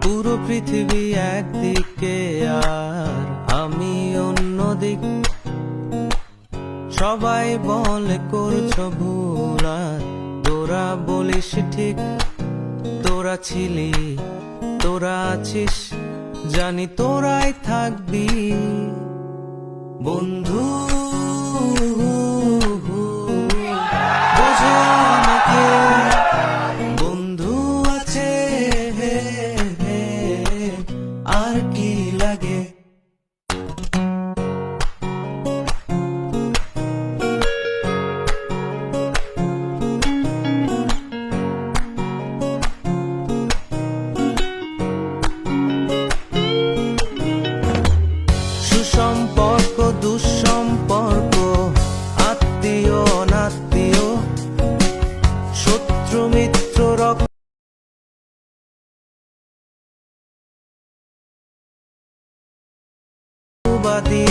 পুরো পৃথিবী একদিকে আর আমি অন্যদিক। সবাই বলে করছো ভুল আর তোরা বলিস ঠিক। তোরা ছিলি, তোরা আছিস, জানি তোরাই থাকবি বন্ধু। বোঝো আমাকে, বন্ধু আছে আর কি লাগে। সুসম্পর্ক দুঃসম্পর্ক, আত্মীয় অনাত্মীয়, শত্রু মিত্র রক্তবাদী,